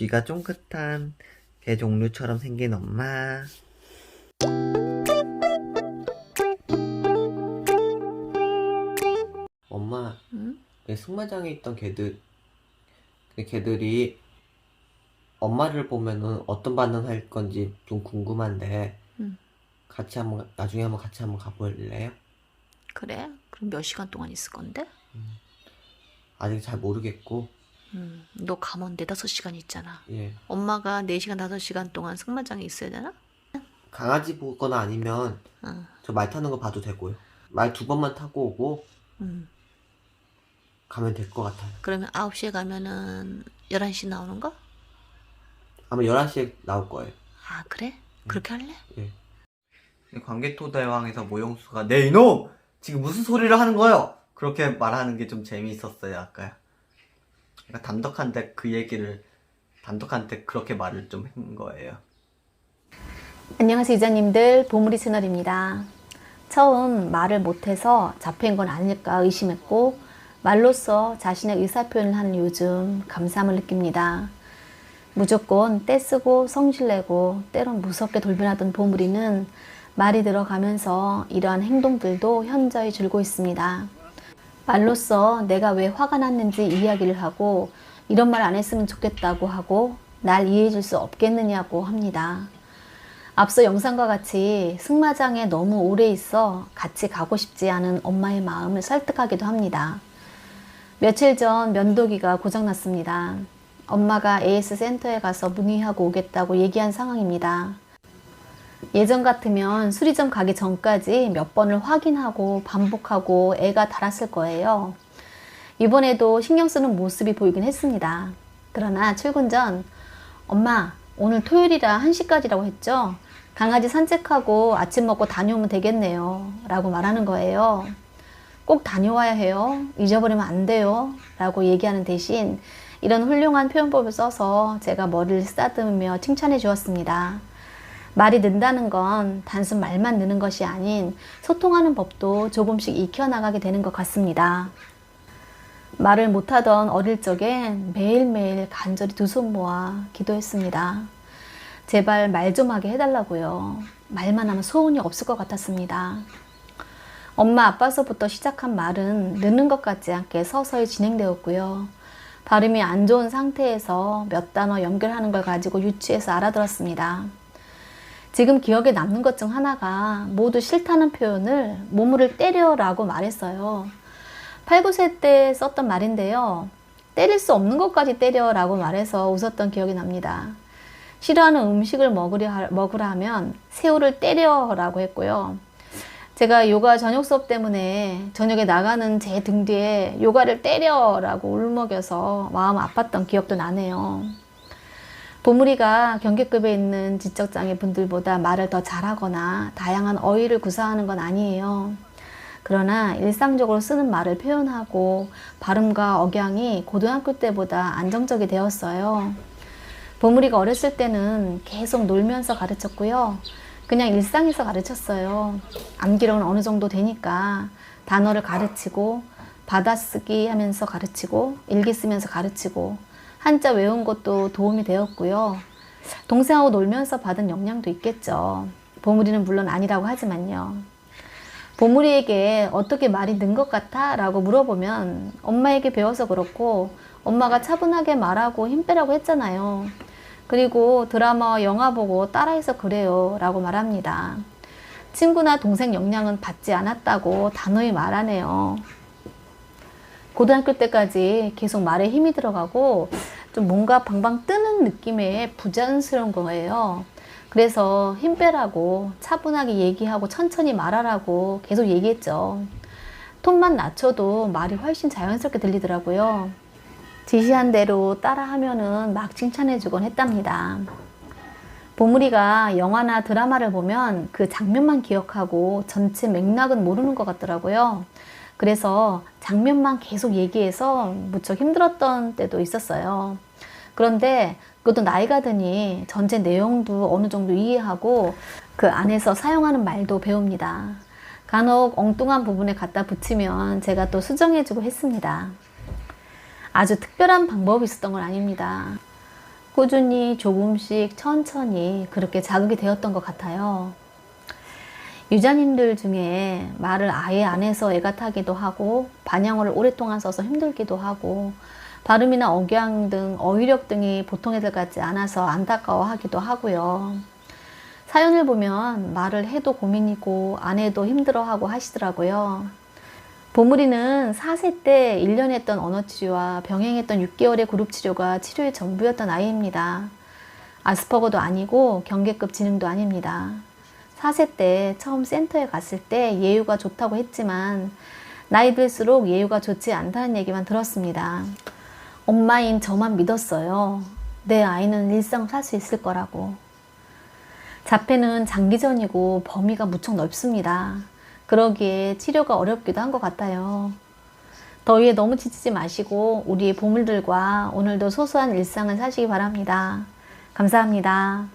귀가 쫑긋한 개 종류처럼 생긴 엄마. 엄마, 응? 내 승마장에 있던 개들, 그 개들이 엄마를 보면은 어떤 반응 할 건지 좀 궁금한데, 응. 나중에 같이 한번 가볼래요? 그래? 그럼 몇 시간 동안 있을 건데? 아직 잘 모르겠고, 너 가면 4-5시간 있잖아. 예. 엄마가 4시간, 5시간 동안 승마장에 있어야 되나? 강아지 보거나 아니면 응. 저 말 타는 거 봐도 되고요. 말 2번만 타고 오고 가면 될 것 같아요. 그러면 9시에 가면은 11시 나오는 거? 아마 11시에 나올 거예요. 아, 그래? 그렇게 할래? 예. 광개토대왕에서 모용수가 네 이놈! 지금 무슨 소리를 하는 거요? 그렇게 말하는 게 좀 재미있었어요 아까요. 그러니까 담덕한테 그렇게 말을 좀 한 거예요. 안녕하세요 유자님들, 보물이 채널입니다. 처음 말을 못해서 잡힌 건 아닐까 의심했고 말로써 자신의 의사표현을 하는 요즘 감사함을 느낍니다. 무조건 떼쓰고 성질내고 때론 무섭게 돌변하던 보물이는 말이 들어가면서 이러한 행동들도 현저히 줄고 있습니다. 말로써 내가 왜 화가 났는지 이야기를 하고 이런 말 안 했으면 좋겠다고 하고 날 이해해 줄 수 없겠느냐고 합니다. 앞서 영상과 같이 승마장에 너무 오래 있어 같이 가고 싶지 않은 엄마의 마음을 설득하기도 합니다. 며칠 전 면도기가 고장났습니다. 엄마가 AS 센터에 가서 문의하고 오겠다고 얘기한 상황입니다. 예전 같으면 수리점 가기 전까지 몇 번을 확인하고 반복하고 애가 달았을 거예요. 이번에도 신경 쓰는 모습이 보이긴 했습니다. 그러나 출근 전 엄마 오늘 토요일이라 1시까지라고 했죠? 강아지 산책하고 아침 먹고 다녀오면 되겠네요 라고 말하는 거예요. 꼭 다녀와야 해요. 잊어버리면 안 돼요 라고 얘기하는 대신 이런 훌륭한 표현법을 써서 제가 머리를 쓰다듬으며 칭찬해 주었습니다. 말이 는다는 건 단순 말만 느는 것이 아닌 소통하는 법도 조금씩 익혀나가게 되는 것 같습니다. 말을 못하던 어릴 적엔 매일매일 간절히 두 손 모아 기도했습니다. 제발 말 좀 하게 해달라고요. 말만 하면 소원이 없을 것 같았습니다. 엄마 아빠서부터 시작한 말은 느는 것 같지 않게 서서히 진행되었고요. 발음이 안 좋은 상태에서 몇 단어 연결하는 걸 가지고 유추해서 알아들었습니다. 지금 기억에 남는 것 중 하나가 모두 싫다는 표현을 모물을 때려라고 말했어요. 8, 9세 때 썼던 말인데요. 때릴 수 없는 것까지 때려라고 말해서 웃었던 기억이 납니다. 싫어하는 음식을 먹으라 하면 새우를 때려라고 했고요. 제가 요가 저녁 수업 때문에 저녁에 나가는 제 등 뒤에 요가를 때려라고 울먹여서 마음 아팠던 기억도 나네요. 보물이가 경계급에 있는 지적장애 분들보다 말을 더 잘하거나 다양한 어휘를 구사하는 건 아니에요. 그러나 일상적으로 쓰는 말을 표현하고 발음과 억양이 고등학교 때보다 안정적이 되었어요. 보물이가 어렸을 때는 계속 놀면서 가르쳤고요. 그냥 일상에서 가르쳤어요. 암기력은 어느 정도 되니까 단어를 가르치고 받아쓰기 하면서 가르치고 일기 쓰면서 가르치고 한자 외운 것도 도움이 되었고요. 동생하고 놀면서 받은 영향도 있겠죠. 보물이는 물론 아니라고 하지만요. 보물이에게 어떻게 말이 는 것 같아? 라고 물어보면 엄마에게 배워서 그렇고 엄마가 차분하게 말하고 힘 빼라고 했잖아요. 그리고 드라마, 영화 보고 따라해서 그래요 라고 말합니다. 친구나 동생 영향은 받지 않았다고 단호히 말하네요. 고등학교 때까지 계속 말에 힘이 들어가고 좀 뭔가 방방 뜨는 느낌의 부자연스러운 거예요. 그래서 힘 빼라고 차분하게 얘기하고 천천히 말하라고 계속 얘기했죠. 톤만 낮춰도 말이 훨씬 자연스럽게 들리더라고요. 지시한 대로 따라하면은 막 칭찬해주곤 했답니다. 보물이가 영화나 드라마를 보면 그 장면만 기억하고 전체 맥락은 모르는 것 같더라고요. 그래서 장면만 계속 얘기해서 무척 힘들었던 때도 있었어요. 그런데 그것도 나이가 드니 전체 내용도 어느 정도 이해하고 그 안에서 사용하는 말도 배웁니다. 간혹 엉뚱한 부분에 갖다 붙이면 제가 또 수정해주고 했습니다. 아주 특별한 방법이 있었던 건 아닙니다. 꾸준히 조금씩 천천히 그렇게 자극이 되었던 것 같아요. 유자님들 중에 말을 아예 안 해서 애가 타기도 하고 반영어를 오랫동안 써서 힘들기도 하고 발음이나 억양 등 어휘력 등이 보통 애들 같지 않아서 안타까워하기도 하고요. 사연을 보면 말을 해도 고민이고 안 해도 힘들어하고 하시더라고요. 보물이는 4세 때 1년 했던 언어치료와 병행했던 6개월의 그룹치료가 치료의 전부였던 아이입니다. 아스퍼거도 아니고 경계급 지능도 아닙니다. 4세 때 처음 센터에 갔을 때 예유가 좋다고 했지만 나이 들수록 예유가 좋지 않다는 얘기만 들었습니다. 엄마인 저만 믿었어요. 내 아이는 일상 살 수 있을 거라고. 자폐는 장기전이고 범위가 무척 넓습니다. 그러기에 치료가 어렵기도 한 것 같아요. 더위에 너무 지치지 마시고 우리의 보물들과 오늘도 소소한 일상을 사시기 바랍니다. 감사합니다.